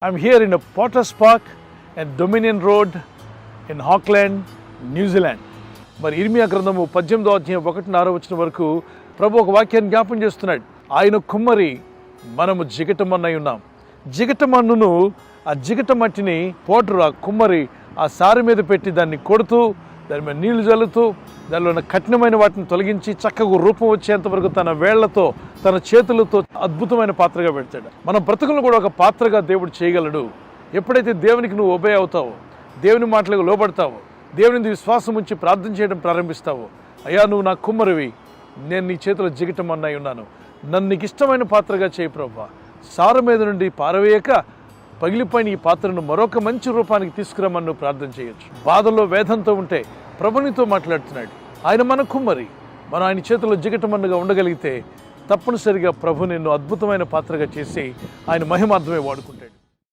I'm here in a Potter's Park and Dominion Road in Auckland, New Zealand. మరి ఇర్మియా గ్రంథము 18వ అధ్యాయం 1-6 వచనం వరకు ప్రభు ఒక వాక్యాన్ని జ్ఞాపం చేస్తున్నాడు. ఆయన కుమ్మరి, మనము జిగటమన్నై ఉన్నాం. జిగటమన్నును, ఆ జిగట మట్టిని పోటరు, ఆ కుమ్మరి ఆ సారి మీద పెట్టి దాన్ని కొడుతూ, దాని మీద నీళ్లు జల్లుతూ, దానిలో ఉన్న కఠినమైన వాటిని తొలగించి చక్కగా రూపం వచ్చేంత వరకు తన వేళ్లతో, తన చేతులతో అద్భుతమైన పాత్రగా పెడతాడు. మన బ్రతుకులను కూడా ఒక పాత్రగా దేవుడు చేయగలడు. ఎప్పుడైతే దేవునికి నువ్వు ఒబే అవుతావో, దేవుని మాటలకు లోబడతావో, దేవుని విశ్వాసం ఉంచి ప్రార్థన చేయడం ప్రారంభిస్తావో, అయ్యా నువ్వు నా కుమ్మరివి, నేను నీ చేతిలో జిగటమన్నై ఉన్నాను, నన్ను నీకు ఇష్టమైన పాత్రగా చేయి ప్రభువా. సారు మీద నుండి పారవేయక పగిలిపోయిన ఈ పాత్రను మరొక మంచి రూపానికి తీసుకురమ్మని నువ్వు ప్రార్థన చేయొచ్చు. బాధలో వేదంతో ఉంటే ప్రభునితో మాట్లాడుతున్నాడు. ఆయన మన కుమ్మరి, మనం ఆయన చేతిలో జిగటమన్నుగా ఉండగలిగితే తప్పనిసరిగా ప్రభు నిన్ను అద్భుతమైన పాత్రగా చేసి ఆయన మహిమార్థమే వాడుకుంటాడు.